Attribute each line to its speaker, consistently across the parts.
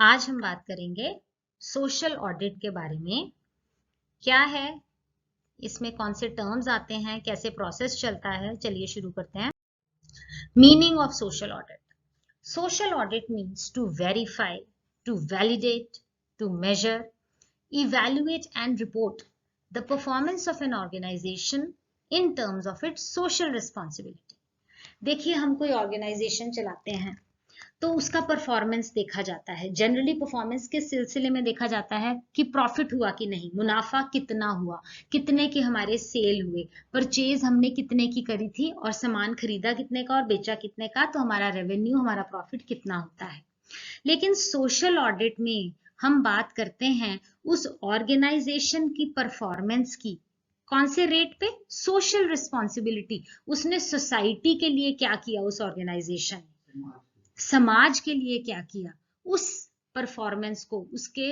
Speaker 1: आज हम बात करेंगे सोशल ऑडिट के बारे में। क्या है इसमें, कौन से टर्म्स आते हैं, कैसे प्रोसेस चलता है। चलिए शुरू करते हैं। Meaning of social audit. Social audit means to verify, to validate, to measure, evaluate and report the performance of an organization in terms of its social responsibility। देखिए, हम कोई ऑर्गेनाइजेशन चलाते हैं तो उसका परफॉर्मेंस देखा जाता है। जनरली परफॉर्मेंस के सिलसिले में देखा जाता है कि प्रॉफिट हुआ कि नहीं, मुनाफा कितना हुआ, कितने के हमारे सेल हुए, परचेज हमने कितने की करी थी और सामान खरीदा कितने का और बेचा कितने का, तो हमारा रेवेन्यू, हमारा प्रॉफिट कितना होता है। लेकिन सोशल ऑडिट में हम बात करते हैं उस ऑर्गेनाइजेशन की परफॉर्मेंस की। कौन से रेट पे? Social responsibility. उसने सोसाइटी के लिए क्या किया, उस ऑर्गेनाइजेशन समाज के लिए क्या किया, उस परफॉर्मेंस को, उसके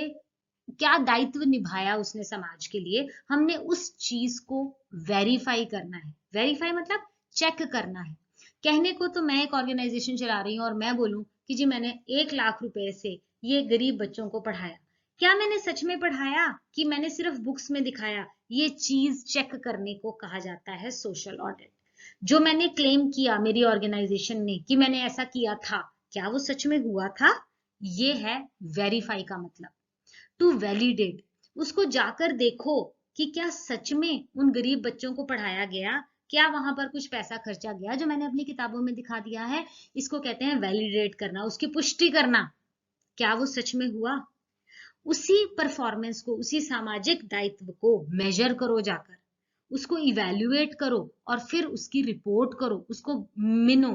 Speaker 1: क्या दायित्व निभाया उसने समाज के लिए, हमने उस चीज को वेरीफाई करना है। वेरीफाई मतलब चेक करना है। कहने को तो मैं एक ऑर्गेनाइजेशन चला रही हूँ और मैं बोलूं कि जी मैंने 1 लाख रुपए से ये गरीब बच्चों को पढ़ाया, क्या मैंने सच में पढ़ाया कि मैंने सिर्फ बुक्स में दिखाया? ये चीज चेक करने को कहा जाता है सोशल ऑडिट। जो मैंने क्लेम किया मेरी ऑर्गेनाइजेशन ने कि मैंने ऐसा किया था, क्या वो सच में हुआ था? ये है वेरीफाई का मतलब। टू वैलिडेट, उसको जाकर देखो कि क्या सच में उन गरीब बच्चों को पढ़ाया गया, क्या वहां पर कुछ पैसा खर्चा गया जो मैंने अपनी किताबों में दिखा दिया है। इसको कहते हैं वैलिडेट करना, उसकी पुष्टि करना, क्या वो सच में हुआ। उसी परफॉर्मेंस को, उसी सामाजिक दायित्व को मेजर करो जाकर, उसको इवैल्यूएट करो और फिर उसकी रिपोर्ट करो, उसको मिनो,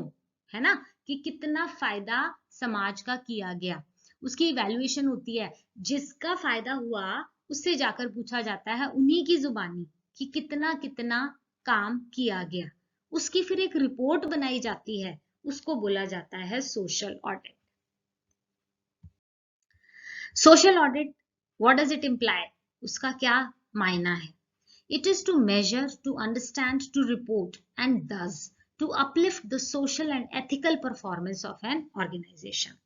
Speaker 1: है ना, कि कितना फायदा समाज का किया गया। उसकी इवैल्यूएशन होती है, जिसका फायदा हुआ उससे जाकर पूछा जाता है उन्हीं की जुबानी कि कितना कितना काम किया गया। उसकी फिर एक रिपोर्ट बनाई जाती है, उसको बोला जाता है social audit. Social audit, what does it imply? उसका क्या मायना है? It is to measure, to understand, to report, and thus to uplift the social and ethical performance of an organization।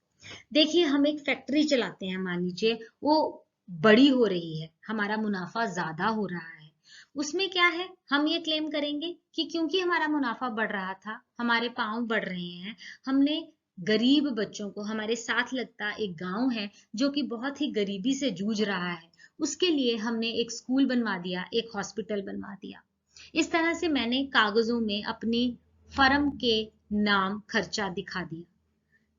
Speaker 1: देखिए, हम एक फैक्ट्री चलाते हैं, मान लीजिए वो बड़ी हो रही है, हमारा मुनाफा ज्यादा हो रहा है। उसमें क्या है, हम ये क्लेम करेंगे कि क्योंकि हमारा मुनाफा बढ़ रहा था, हमारे पांव बढ़ रहे हैं, हमने गरीब बच्चों को, हमारे साथ लगता एक गांव है जो कि बहुत ही गरीबी से जूझ रहा है, उसके लिए हमने एक स्कूल बनवा दिया, एक हॉस्पिटल बनवा दिया। इस तरह से मैंने कागजों में अपनी फर्म के नाम खर्चा दिखा दिया।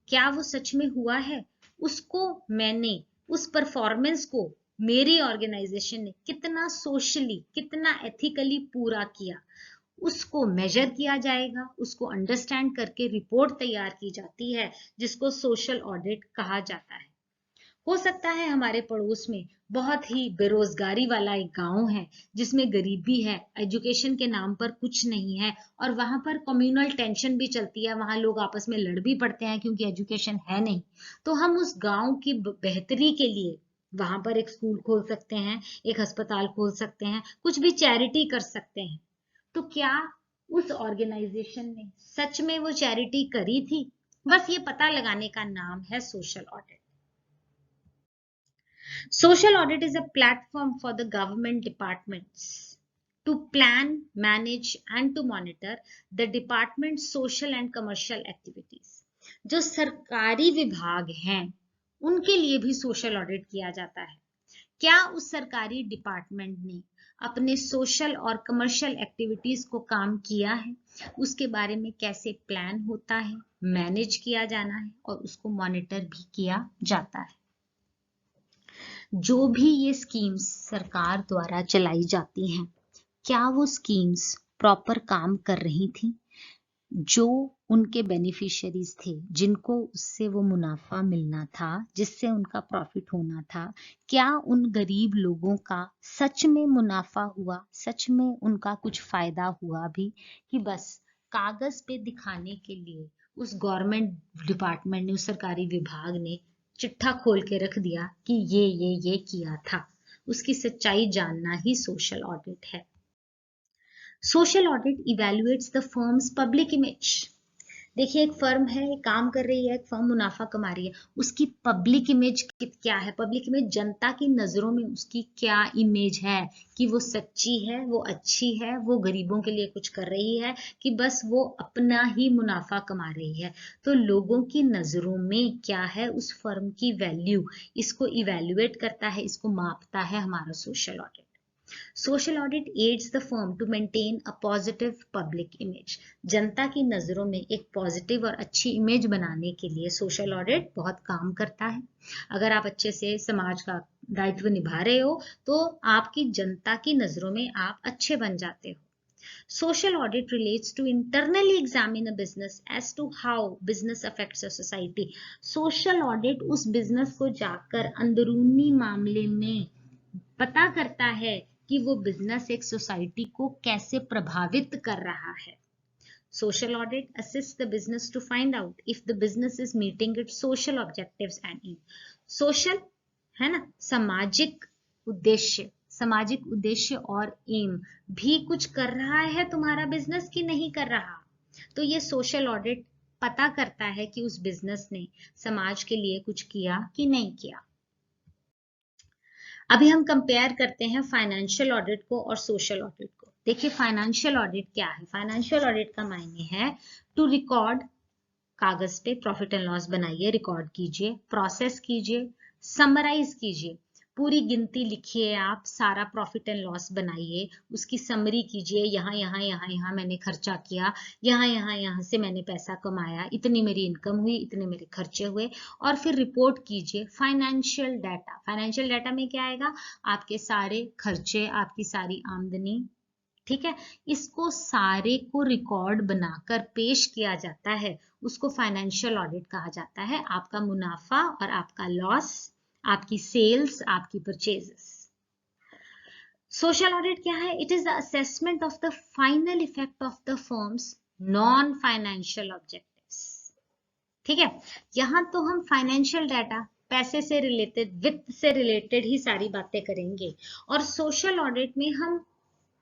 Speaker 1: क्या वो सच में हुआ है? उसको मैंने, उस परफॉर्मेंस को मेरी ऑर्गेनाइजेशन ने कितना सोशली, कितना एथिकली पूरा किया, उसको मेजर किया जाएगा, उसको अंडरस्टैंड करके रिपोर्ट तैयार की जाती है, जिसको सोशल ऑडिट कहा जाता है। हो सकता है हमारे पड़ोस में बहुत ही बेरोजगारी वाला एक गांव है, जिसमें गरीबी है, एजुकेशन के नाम पर कुछ नहीं है, और वहां पर कम्युनल टेंशन भी चलती है, वहां लोग आपस में लड़ भी पड़ते हैं क्योंकि एजुकेशन है नहीं। तो हम उस गांव की बेहतरी के लिए वहां पर एक स्कूल खोल सकते हैं, एक अस्पताल खोल सकते हैं, कुछ भी चैरिटी कर सकते हैं। तो क्या उस ऑर्गेनाइजेशन ने सच में वो चैरिटी करी थी? बस ये पता लगाने का नाम है social audit. Social audit is a platform for the government departments to plan, manage and to monitor the department's social and commercial activities। जो सरकारी विभाग हैं उनके लिए भी सोशल ऑडिट किया जाता है। क्या उस सरकारी डिपार्टमेंट ने अपने सोशल और कमर्शियल एक्टिविटीज को काम किया है, उसके बारे में कैसे प्लान होता है, मैनेज किया जाना है और उसको मॉनिटर भी किया जाता है। जो भी ये स्कीम्स सरकार द्वारा चलाई जाती हैं, क्या वो स्कीम्स प्रॉपर काम कर रही थी? जो उनके बेनिफिशियरीज थे, जिनको उससे वो मुनाफा मिलना था, जिससे उनका प्रॉफिट होना था, क्या उन गरीब लोगों का सच में मुनाफा हुआ, सच में उनका कुछ फायदा हुआ भी, कि बस कागज पे दिखाने के लिए उस गवर्नमेंट डिपार्टमेंट ने, उस सरकारी विभाग ने चिट्ठा खोल के रख दिया कि ये किया था? उसकी सच्चाई जानना ही सोशल ऑडिट है। Social audit evaluates the firm's public image। देखिए एक फर्म है, काम कर रही है, एक फर्म मुनाफा कमा रही है, उसकी पब्लिक इमेज क्या है? पब्लिक इमेज, जनता की नजरों में उसकी क्या इमेज है? कि वो सच्ची है, वो अच्छी है, वो गरीबों के लिए कुछ कर रही है, कि बस वो अपना ही मुनाफा कमा रही है। तो लोगों की नजरों में क्या है उस फर्म की वैल्यू, इसको इवेल्युएट करता है, इसको मापता है हमारा social audit. Social audit aids the firm to maintain a positive public image. जनता की नजरों में एक पॉजिटिव और अच्छी इमेज बनाने के लिए सोशल ऑडिट बहुत काम करता है। अगर आप अच्छे से समाज का दायित्व निभा रहे हो तो आपकी जनता की नजरों में आप अच्छे बन जाते हो। Social audit relates to internally examine a business as to how business affects a society. Social audit उस business को जाकर अंदरूनी मामले में पता करता है कि वो बिजनेस एक सोसाइटी को कैसे प्रभावित कर रहा है। Social audit assists the business to find out if the business is meeting its social objectives and aims. Social है ना, सामाजिक उद्देश्य, सामाजिक उद्देश्य और एम भी कुछ कर रहा है तुम्हारा बिजनेस कि नहीं कर रहा। तो ये सोशल ऑडिट पता करता है कि उस बिजनेस ने समाज के लिए कुछ किया कि नहीं किया। अभी हम कंपेयर करते हैं फाइनेंशियल ऑडिट को और सोशल ऑडिट को। देखिए फाइनेंशियल ऑडिट क्या है? फाइनेंशियल ऑडिट का मायने है टू रिकॉर्ड, कागज पे प्रॉफिट एंड लॉस बनाइए, रिकॉर्ड कीजिए, प्रोसेस कीजिए, समराइज कीजिए, पूरी गिनती लिखिए, आप सारा प्रॉफिट एंड लॉस बनाइए, उसकी समरी कीजिए, यहाँ यहाँ यहाँ यहाँ मैंने खर्चा किया, यहाँ यहाँ यहाँ से मैंने पैसा कमाया, इतनी मेरी इनकम हुई, इतने मेरे खर्चे हुए, और फिर रिपोर्ट कीजिए फाइनेंशियल डाटा। फाइनेंशियल डाटा में क्या आएगा? आपके सारे खर्चे, आपकी सारी आमदनी, ठीक है, इसको सारे को रिकॉर्ड बनाकर पेश किया जाता है, उसको फाइनेंशियल ऑडिट कहा जाता है। आपका मुनाफा और आपका लॉस, आपकी सेल्स, आपकी परचेजेस। सोशल ऑडिट क्या है? It is the assessment of the final effect of the firms non financial objectives. ठीक है, यहां तो हम फाइनेंशियल डाटा, पैसे से रिलेटेड, वित्त से रिलेटेड ही सारी बातें करेंगे, और सोशल ऑडिट में हम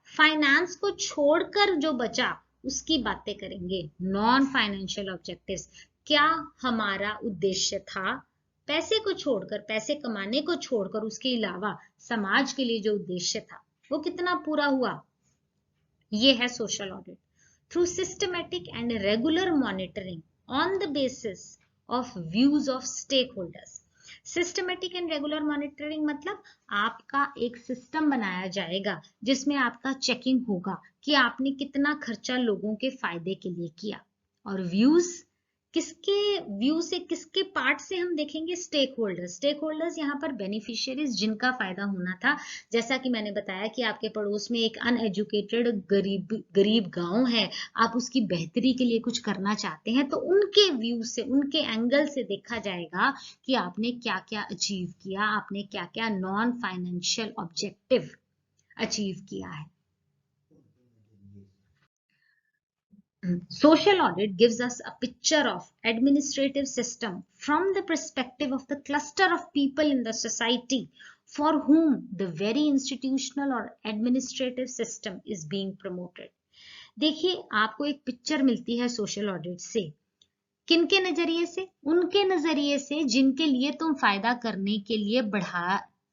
Speaker 1: फाइनेंस को छोड़कर जो बचा उसकी बातें करेंगे। नॉन फाइनेंशियल ऑब्जेक्टिव्स, क्या हमारा उद्देश्य था? पैसे को छोड़कर, पैसे कमाने को छोड़कर, उसके अलावा समाज के लिए जो उद्देश्य था वो कितना पूरा हुआ? ये है social audit. Through systematic and regular monitoring on the basis of views of stakeholders. Systematic and regular monitoring मतलब आपका एक सिस्टम बनाया जाएगा जिसमें आपका चेकिंग होगा कि आपने कितना खर्चा लोगों के फायदे के लिए किया। और व्यूज, किसके व्यू से, किसके पार्ट से हम देखेंगे? Stake holders. स्टेक होल्डर्स यहाँ पर बेनिफिशियरीज, जिनका फायदा होना था। जैसा कि मैंने बताया कि आपके पड़ोस में एक अनएजुकेटेड गरीब गांव है, आप उसकी बेहतरी के लिए कुछ करना चाहते हैं, तो उनके व्यू से, उनके एंगल से देखा जाएगा कि आपने क्या क्या अचीव किया, आपने क्या क्या नॉन फाइनेंशियल ऑब्जेक्टिव अचीव किया है। Social audit gives us a picture of administrative system from the perspective of the cluster of people in the society for whom the very institutional or administrative system is being promoted. देखिए आपको एक picture मिलती है social audit से, किनके नजरिए से? उनके नजरिए से जिनके लिए तुम फायदा करने के लिए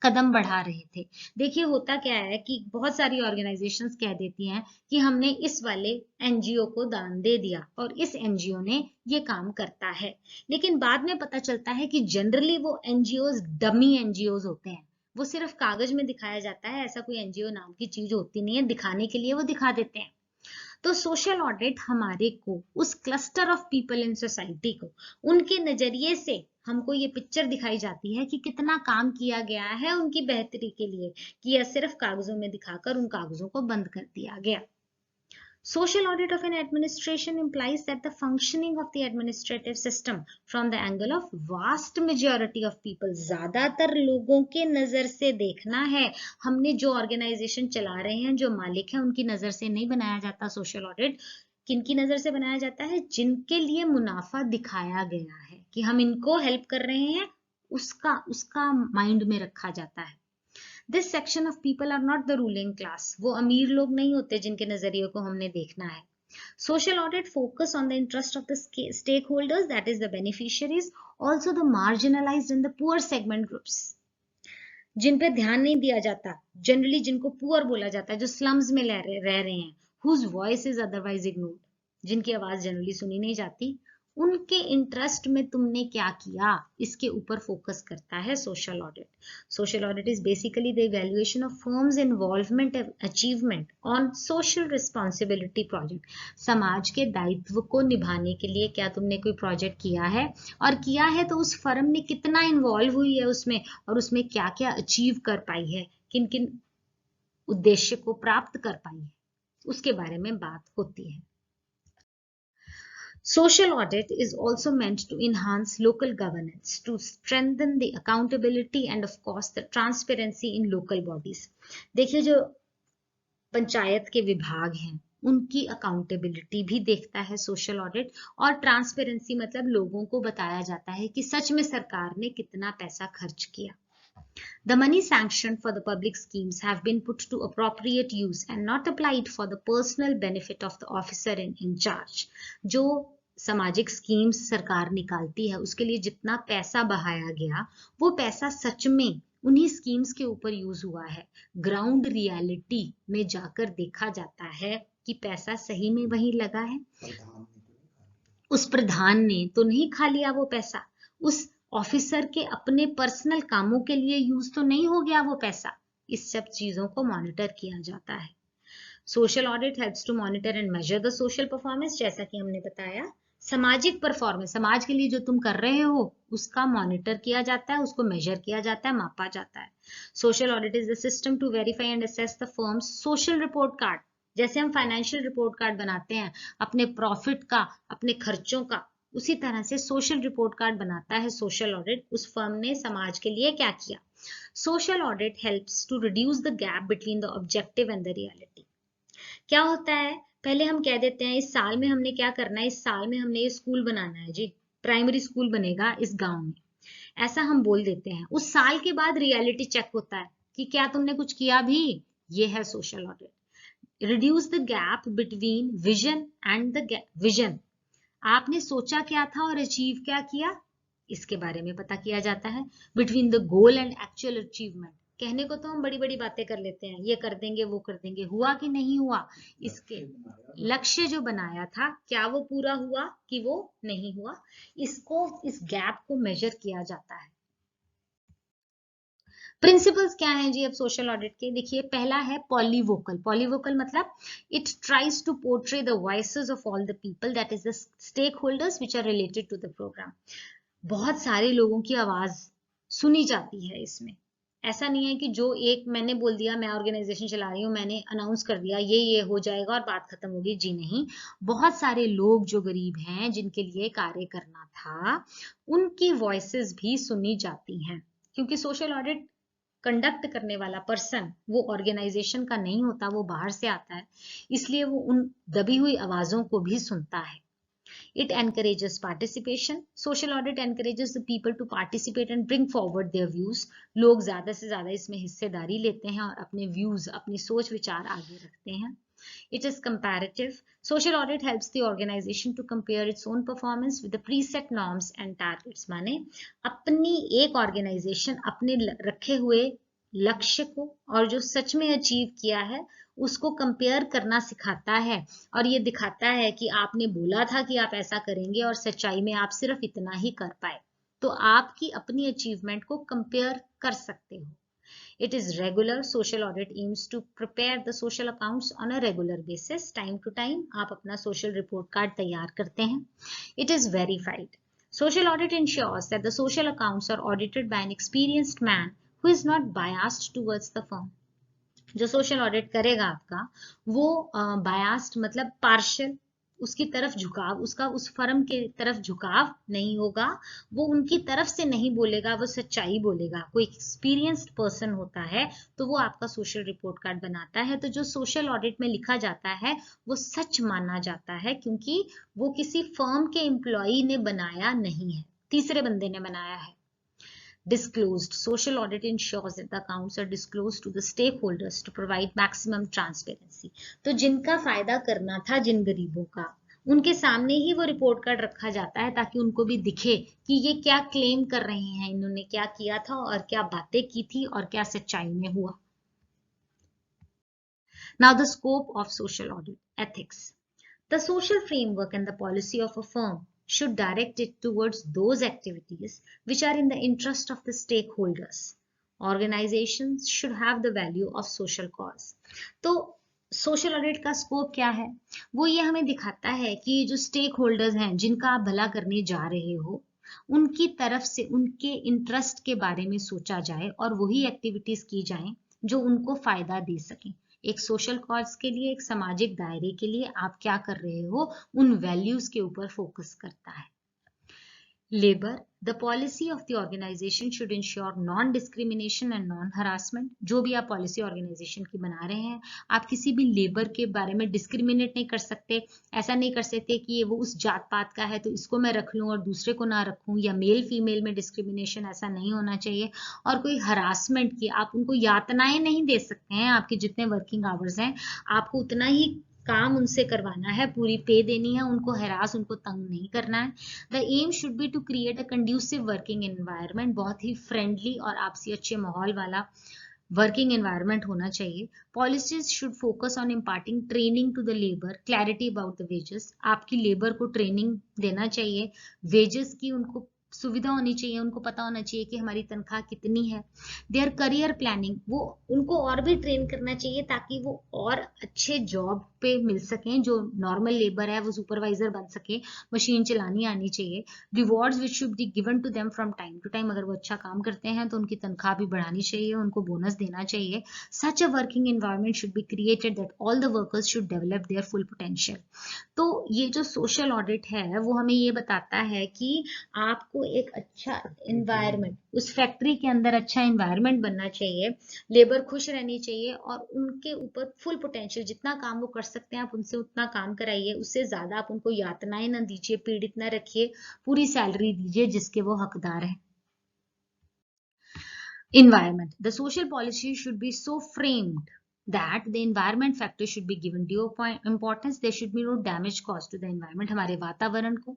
Speaker 1: कदम बढ़ा रहे थे। देखिए होता क्या है कि बहुत सारी ऑर्गेनाइजेशंस कह देती हैं कि हमने इस वाले एनजीओ को दान दे दिया और इस एनजीओ ने ये काम करता है, लेकिन बाद में पता चलता है कि जनरली वो एनजीओज डमी एनजीओज होते हैं, वो सिर्फ कागज में दिखाया जाता है, ऐसा कोई एनजीओ नाम की चीज होती नहीं है, दिखाने के लिए वो दिखा देते हैं। तो सोशल ऑडिट हमारे को उस cluster of people in society को, उनके नजरिए से हमको ये पिक्चर दिखाई जाती है कि कितना काम किया गया है उनकी बेहतरी के लिए, कि यह सिर्फ कागजों में दिखाकर उन कागजों को बंद कर दिया गया। Social audit of an administration implies that the functioning of the administrative system from the angle of vast majority of people, ज्यादातर लोगों के नजर से देखना है। हमने जो ऑर्गेनाइजेशन चला रहे हैं, जो मालिक हैं, उनकी नजर से नहीं बनाया जाता सोशल ऑडिट। किनकी नजर से बनाया जाता है? जिनके लिए मुनाफा दिखाया गया है कि हम इनको हेल्प कर रहे हैं, उसका माइंड में रखा जाता है। This section of people are not the ruling class. वो अमीर लोग नहीं होते जिनके नजरिए को हमने देखना है। Social audit focus on the interest of the stakeholders, that is the beneficiaries, also the marginalized and the poor segment groups, जिन पे ध्यान नहीं दिया जाता, जनरली जिनको पुअर बोला जाता है, जो स्लम्स में रह रहे हैं, whose voice is otherwise ignored, जिनकी आवाज जनरली सुनी नहीं जाती, उनके इंटरेस्ट में तुमने क्या किया, इसके ऊपर फोकस करता है social audit. Social audit is basically the evaluation of firms involvement achievement on social responsibility project. समाज के दायित्व को निभाने के लिए क्या तुमने कोई प्रोजेक्ट किया है, और किया है तो उस फर्म ने कितना इन्वॉल्व हुई है उसमें, और उसमें क्या क्या अचीव कर पाई है, किन किन उद्देश्य को प्राप्त कर पाई है, उसके बारे में बात होती है. Social audit is also meant to enhance local governance, to strengthen the accountability and of course the transparency in local bodies. देखिए जो पंचायत के विभाग हैं उनकी अकाउंटेबिलिटी भी देखता है सोशल ऑडिट, और ट्रांसपेरेंसी मतलब लोगों को बताया जाता है कि सच में सरकार ने कितना पैसा खर्च किया. The money sanctioned for the public schemes have been put to appropriate use and not applied for the personal benefit of the officer in charge. जो सामाजिक स्कीम्स सरकार निकालती है उसके लिए जितना पैसा बहाया गया वो पैसा सच में उन्हीं स्कीम्स के ऊपर यूज हुआ है. ग्राउंड रियलिटी में जाकर देखा जाता है कि पैसा सही में वहीं लगा है. उस प्रधान ने तो नहीं खा लिया वो पैसा, उस ऑफिसर के अपने पर्सनल कामों के लिए यूज तो नहीं हो गया वो पैसा. इस सब चीजों को मॉनिटर किया जाता है. Social audit helps to monitor and measure the social performance. जैसा कि हमने बताया, सामाजिक परफॉर्मेंस, समाज के लिए जो तुम कर रहे हो उसका मॉनिटर किया जाता है, उसको मेजर किया जाता है, मापा जाता है. Social audit is the system to verify and assess the firm's social report card. जैसे हम फाइनेंशियल रिपोर्ट कार्ड बनाते हैं अपने प्रॉफिट का, अपने खर्चों का, उसी तरह से सोशल रिपोर्ट कार्ड बनाता है सोशल ऑडिट, उस फर्म ने समाज के लिए क्या किया. Social audit helps to reduce the gap between the objective and the reality. क्या होता है, पहले हम कह देते हैं इस साल में हमने क्या करना है, इस साल में हमने ये स्कूल बनाना है जी, प्राइमरी स्कूल बनेगा इस गांव में, ऐसा हम बोल देते हैं. उस साल के बाद रियलिटी चेक होता है कि क्या तुमने कुछ किया भी. ये है social audit. Reduce the gap between vision and the vision. आपने सोचा क्या था और अचीव क्या किया, इसके बारे में पता किया जाता है. Between the goal and actual achievement. कहने को तो हम बड़ी बड़ी बातें कर लेते हैं, ये कर देंगे वो कर देंगे, हुआ कि नहीं हुआ, इसके लक्ष्य जो बनाया था क्या वो पूरा हुआ कि वो नहीं हुआ, इसको, इस गैप को मेजर किया जाता है. प्रिंसिपल्स क्या हैं जी अब सोशल ऑडिट के, देखिए पहला है पॉलीवोकल. पॉलीवोकल मतलब it tries to portray the voices of all the people, that is the stakeholders which are related to the programme. बहुत सारे लोगों की आवाज सुनी जाती है इसमें. ऐसा नहीं है कि जो एक मैंने बोल दिया, मैं ऑर्गेनाइजेशन चला रही हूँ, मैंने अनाउंस कर दिया ये हो जाएगा और बात खत्म होगी, जी नहीं. बहुत सारे लोग जो गरीब हैं जिनके लिए कार्य करना था उनकी वॉइसेस भी सुनी जाती हैं, क्योंकि सोशल ऑडिट कंडक्ट करने वाला पर्सन वो ऑर्गेनाइजेशन का नहीं होता, वो बाहर से आता है, इसलिए वो उन दबी हुई आवाजों को भी सुनता है. It encourages participation. Social audit encourages the people to participate and bring forward their views. लोग ज्यादा से ज्यादा इसमें हिस्सेदारी लेते हैं और अपने views, अपनी सोच विचार आगे रखते हैं. It is comparative. Social audit helps the organization to compare its own performance with the preset norms and targets. माने अपनी एक ऑर्गेनाइजेशन अपने रखे हुए लक्ष्य को और जो सच में अचीव किया है उसको कंपेयर करना सिखाता है, और ये दिखाता है कि आपने बोला था कि आप ऐसा करेंगे और सच्चाई में आप सिर्फ इतना ही कर पाए, तो आपकी अपनी अचीवमेंट को कंपेयर कर सकते हो. It is regular. Social audit aims to prepare the social accounts on a regular basis. Time to time आप अपना social report card तैयार करते हैं. It is verified. Social audit ensures that the social accounts are audited by an experienced man who is not biased towards the firm. जो social audit करेगा आपका वो बायास्ड मतलब पार्शियल, उसकी तरफ झुकाव, उसका उस फर्म के तरफ झुकाव नहीं होगा, वो उनकी तरफ से नहीं बोलेगा, वो सच्चाई बोलेगा. कोई एक्सपीरियंस्ड पर्सन होता है तो वो आपका सोशल रिपोर्ट कार्ड बनाता है, तो जो सोशल ऑडिट में लिखा जाता है वो सच माना जाता है, क्योंकि वो किसी फर्म के एम्प्लॉई ने बनाया नहीं है, तीसरे बंदे ने बनाया है. disclosed. Social audit ensures that the accounts are disclosed to the stakeholders to provide maximum transparency. तो जिनका फायदा करना था जिन गरीबों का, उनके सामने ही वो रिपोर्ट कार्ड रखा जाता है ताकि उनको भी दिखे कि ये क्या क्लेम कर रहे हैं, इन्होंने क्या किया था और क्या बातें की थी और क्या सच्चाई में हुआ. Now the scope of social audit. Ethics. The social framework and the policy of a firm should direct it towards those activities which are in the interest of the stakeholders. Organizations should have the value of social cause. तो social audit का scope क्या है? वो ये हमें दिखाता है कि जो स्टेक होल्डर्स हैं जिनका आप भला करने जा रहे हो, उनकी तरफ से उनके इंटरेस्ट के बारे में सोचा जाए और वही एक्टिविटीज की जाएं जो उनको फायदा दे सकें. एक सोशल कॉज के लिए, एक सामाजिक दायरे के लिए आप क्या कर रहे हो, उन वैल्यूज के ऊपर फोकस करता है. Labour. The policy of the organization should ensure non-discrimination and non-harassment. जो भी आप पॉलिसी ऑर्गेनाइजेशन की बना रहे हैं, आप किसी भी लेबर के बारे में डिस्क्रिमिनेट नहीं कर सकते. ऐसा नहीं कर सकते कि ये वो उस जात पात का है तो इसको मैं रख लूं और दूसरे को ना रखूं, या मेल फीमेल में डिस्क्रिमिनेशन ऐसा नहीं होना चाहिए. और कोई हरासमेंट की आप उनको यातनाएं नहीं दे सकते हैं. आपके जितने वर्किंग आवर्स हैं आपको उतना ही काम उनसे करवाना है, पूरी पे देनी है, उनको हरास, उनको तंग नहीं करना है. The aim should be to create a conducive working environment. बहुत ही फ्रेंडली और आपसी अच्छे माहौल वाला वर्किंग एनवायरनमेंट होना चाहिए. Policies should focus on imparting training to the labour, clarity about the wages. आपकी लेबर को ट्रेनिंग देना चाहिए, वेजेस की उनको सुविधा होनी चाहिए, उनको पता होना चाहिए कि हमारी तनख्वाह कितनी है. देयर करियर प्लानिंग, वो उनको और भी ट्रेन करना चाहिए ताकि वो और अच्छे जॉब पे मिल सकें. जो नॉर्मल लेबर है वो सुपरवाइजर बन सके, मशीन चलानी आनी चाहिए. Rewards which should be given to them from time to time. अगर वो अच्छा काम करते हैं तो उनकी तनख्वाह भी बढ़ानी चाहिए, उनको बोनस देना चाहिए. Such a working environment should be created that all the workers should develop their full potential. तो ये जो सोशल ऑडिट है वो हमें ये बताता है कि आपको एक अच्छा एनवायरनमेंट, उस फैक्ट्री के अंदर अच्छा एनवायरनमेंट बनना चाहिए, लेबर खुश रहनी चाहिए और उनके ऊपर फुल पोटेंशियल, जितना काम वो कर सकते हैं आप उनसे उतना काम कराइए. उससे ज्यादा आप उनको यातनाएं ना दीजिए, पीड़ित ना रखिए, पूरी सैलरी दीजिए जिसके वो हकदार हैं. Environment. The social policy should be so framed that the environment factor should be given due importance. There should be no damage caused to the environment. हमारे वातावरण को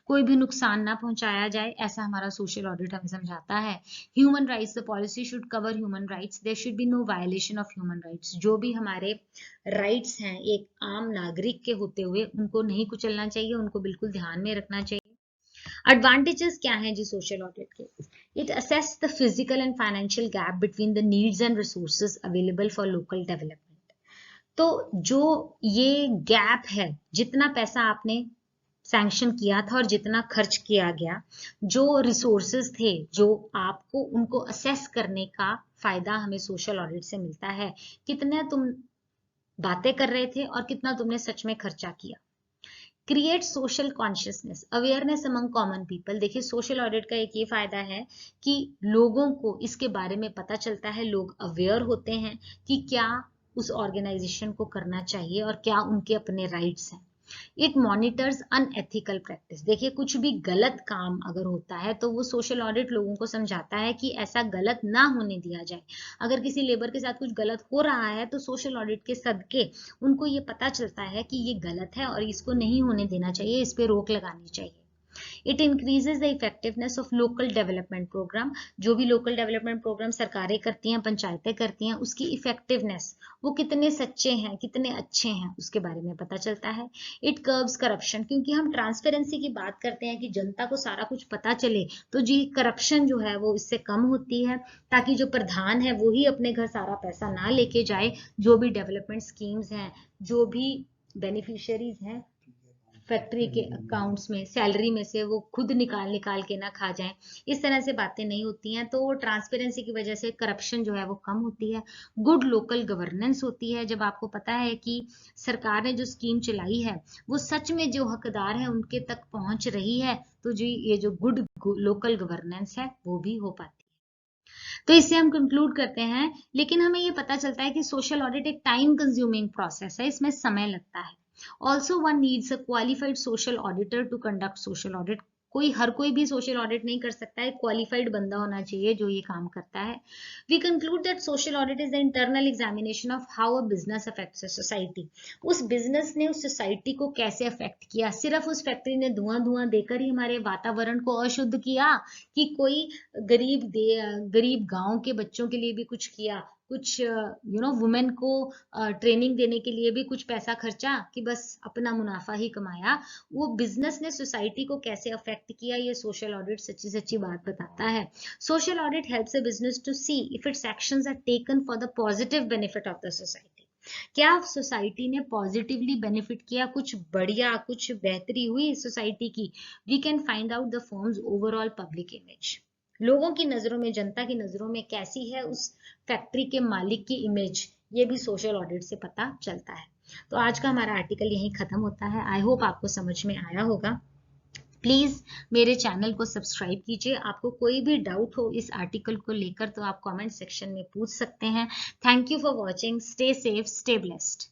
Speaker 1: कोई भी नुकसान ना पहुंचाया जाए, ऐसा हमारा सोशल ऑडिट हमें समझाता है. Human rights. The policy should cover human rights. There should be no violation of human rights. जो भी हमारे राइट्स हैं एक आम नागरिक के होते हुए उनको नहीं कुचलना चाहिए, उनको बिल्कुल ध्यान में रखना चाहिए. एडवांटेजेस क्या हैं जी सोशल ऑडिट के? It assess the physical and financial gap between the needs and resources available for local development. तो जो ये गैप है, जितना पैसा आपने सैंक्शन किया था और जितना खर्च किया गया, जो रिसोर्सेज थे जो आपको उनको असेस करने का फायदा हमें सोशल ऑडिट से मिलता है. कितने तुम बातें कर रहे थे और कितना तुमने सच में खर्चा किया. Create social consciousness, awareness among common people. देखिए सोशल ऑडिट का एक ये फायदा है कि लोगों को इसके बारे में पता चलता है, लोग अवेयर होते हैं कि क्या उस ऑर्गेनाइजेशन को करना चाहिए और क्या उनके अपने राइट्स हैं. It monitors unethical practice. देखिए कुछ भी गलत काम अगर होता है तो वो सोशल ऑडिट लोगों को समझाता है कि ऐसा गलत ना होने दिया जाए. अगर किसी लेबर के साथ कुछ गलत हो रहा है तो सोशल ऑडिट के सदके उनको ये पता चलता है कि ये गलत है और इसको नहीं होने देना चाहिए, इस पे रोक लगानी चाहिए. It increases the effectiveness of local development programme. जो भी लोकल डेवलपमेंट प्रोग्राम सरकारें करती हैं, पंचायतें करती हैं, उसकी इफेक्टिवनेस, वो कितने सच्चे हैं, कितने अच्छे हैं, उसके बारे में पता चलता है. It curbs corruption. क्योंकि हम ट्रांसपेरेंसी की बात करते हैं कि जनता को सारा कुछ पता चले, तो जी करप्शन जो है वो इससे कम होती है, ताकि जो प्रधान है वो ही अपने घर सारा पैसा ना लेके जाए. जो भी डेवलपमेंट स्कीम्स हैं, जो भी बेनिफिशियरीज हैं फैक्ट्री के अकाउंट्स में, सैलरी में से, वो खुद निकाल के ना खा जाएं. इस तरह से बातें नहीं होती हैं. तो ट्रांसपेरेंसी की वजह से करप्शन जो है वो कम होती है. गुड लोकल गवर्नेंस होती है. जब आपको पता है कि सरकार ने जो स्कीम चलाई है वो सच में जो हकदार है उनके तक पहुंच रही है, तो जी ये जो गुड लोकल गवर्नेंस है वो भी हो पाती है. तो इससे हम कंक्लूड करते हैं, लेकिन हमें ये पता चलता है कि सोशल ऑडिट एक टाइम कंज्यूमिंग प्रोसेस है, इसमें समय लगता है. Also one needs a qualified social auditor to conduct social audit. हर कोई भी सोशल ऑडिट नहीं कर सकता है, क्वालिफाइड बंदा होना चाहिए जो ये काम करता है। We conclude that social audit is the internal examination of how a business affects a society. उस बिजनेस ने उस सोसाइटी को कैसे अफेक्ट किया। सिर्फ उस फैक्ट्री ने धुआं देकर ही हमारे वातावरण को अशुद्ध किया कि कोई गरीब गांव के बच्चों के लिए भी कुछ किया, कुछ वुमेन को ट्रेनिंग देने के लिए भी कुछ पैसा खर्चा कि बस अपना मुनाफा ही कमाया। वो बिजनेस ने सोसाइटी को कैसे अफेक्ट किया, ये सोशल ऑडिट सच्ची सच्ची बात बताता है। Social audit helps a business to see if its actions are taken for the positive benefit of the society. क्या सोसाइटी ने पॉजिटिवली बेनिफिट किया, कुछ बढ़िया, कुछ बेहतरी हुई सोसाइटी की। We can find out the firm's overall public image. लोगों की नजरों में, जनता की नजरों में कैसी है उस फैक्ट्री के मालिक की इमेज, ये भी सोशल ऑडिट से पता चलता है। तो आज का हमारा आर्टिकल यहीं खत्म होता है। आई होप आपको समझ में आया होगा। प्लीज मेरे चैनल को सब्सक्राइब कीजिए। आपको कोई भी डाउट हो इस आर्टिकल को लेकर तो आप कमेंट सेक्शन में पूछ सकते हैं। Thank you for watching. Stay safe, stay blessed.